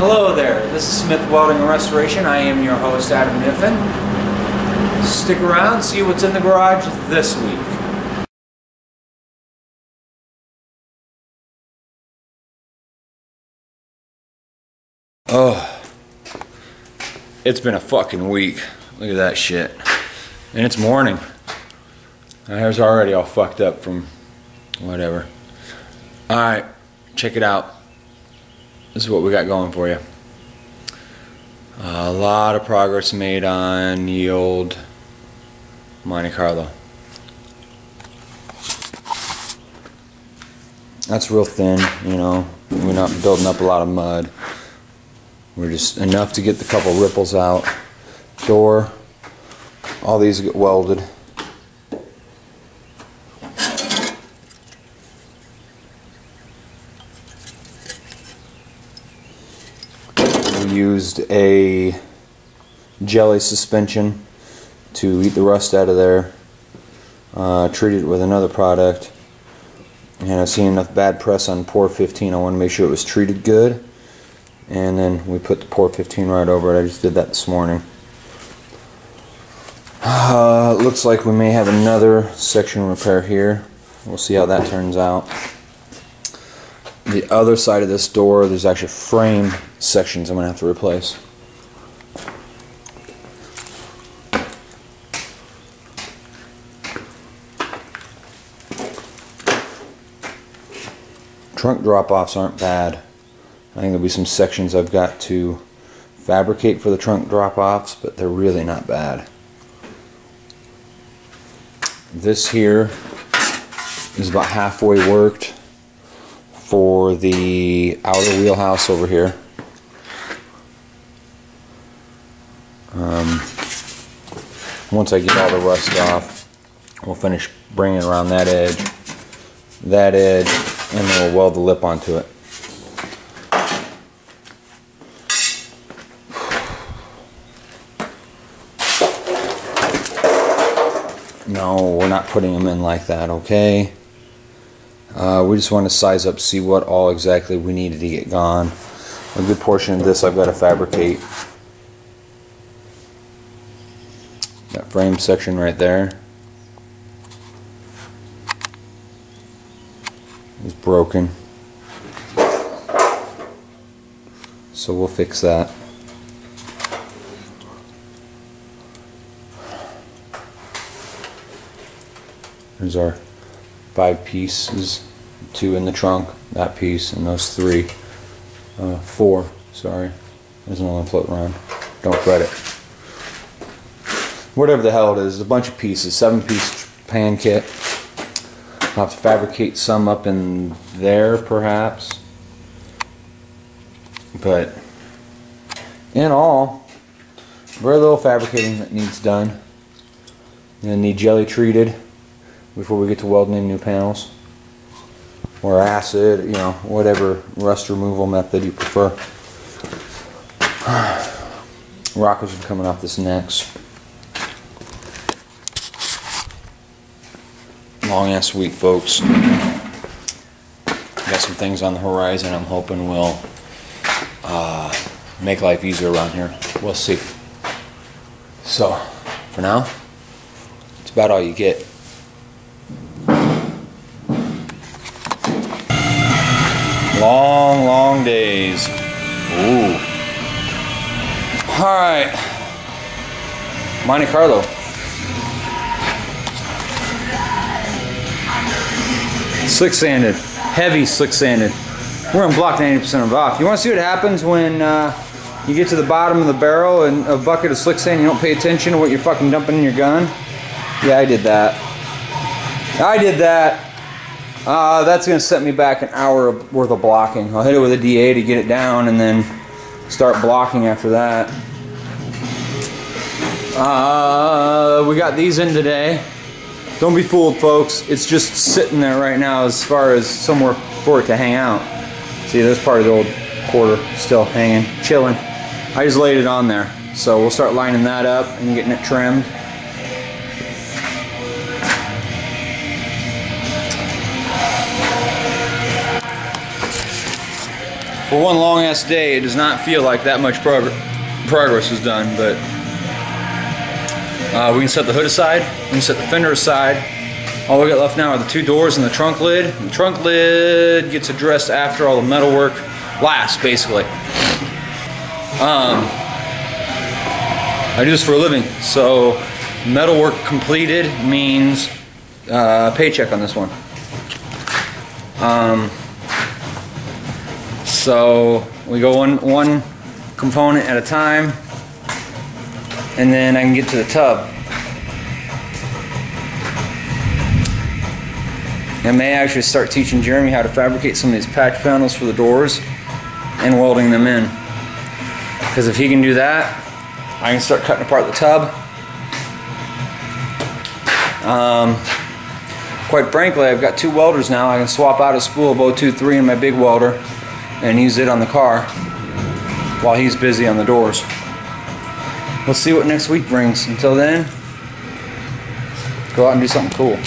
Hello there, this is Smith Welding and Restoration. I am your host, Adam Niffen. Stick around, see what's in the garage this week. Oh, it's been a fucking week. Look at that shit. And it's morning. My hair's already all fucked up from whatever. Alright, check it out. This is what we got going for you. A lot of progress made on the old Monte Carlo. That's real thin, you know. We're not building up a lot of mud. We're just enough to get the couple ripples out. Door, all these get welded. We used a jelly suspension to eat the rust out of there. Treated it with another product. And I've seen enough bad press on Pour 15. I wanted to make sure it was treated good. And then we put the Pour 15 right over it. I just did that this morning. It looks like we may have another section repair here. We'll see how that turns out. The other side of this door, there's actually frame sections I'm going to have to replace. Trunk drop-offs aren't bad. I think there'll be some sections I've got to fabricate for the trunk drop-offs, but they're really not bad. This here is about halfway worked for the outer wheelhouse over here. Once I get all the rust off, we'll finish bringing around that edge, and then we'll weld the lip onto it. No, we're not putting them in like that, okay? We just want to size up, see what all exactly we needed to get gone. A good portion of this I've got to fabricate. That frame section right there is broken. So we'll fix that. There's our 5 pieces, 2 in the trunk, that piece, and those 4, sorry. There's another one floating around. Don't fret it. Whatever the hell it is, a bunch of pieces, 7-piece pan kit. I'll have to fabricate some up in there perhaps. But in all, very little fabricating that needs done. You're gonna need jelly treated before we get to welding in new panels, or acid, you know, whatever rust removal method you prefer. Rockers are coming off this next. Long ass week, folks. Got some things on the horizon I'm hoping will make life easier around here. We'll see. So, for now, it's about all you get. Long, long days. Ooh. Alright. Monte Carlo. Slick sanded. Heavy slick sanded. We're on block 90% off. You want to see what happens when you get to the bottom of the barrel and a bucket of slick sand, you don't pay attention to what you're fucking dumping in your gun? Yeah, I did that. That's going to set me back an hour worth of blocking. I'll hit it with a DA to get it down and then start blocking after that. We got these in today. Don't be fooled, folks. It's just sitting there right now as far as somewhere for it to hang out. See, there's part of the old quarter still hanging, chilling. I just laid it on there. So we'll start lining that up and getting it trimmed. For one long ass day, it does not feel like that much progress was done, but we can set the hood aside, we can set the fender aside. All we got left now are the two doors and the trunk lid. The trunk lid gets addressed after all the metal work last, basically. I do this for a living, so metal work completed means paycheck on this one. So we go one component at a time, and then I can get to the tub. I may actually start teaching Jeremy how to fabricate some of these patch panels for the doors and welding them in. Because if he can do that, I can start cutting apart the tub. Quite frankly, I've got two welders now. I can swap out a spool of 023 in my big welder and use it on the car while he's busy on the doors. We'll see what next week brings. Until then, go out and do something cool.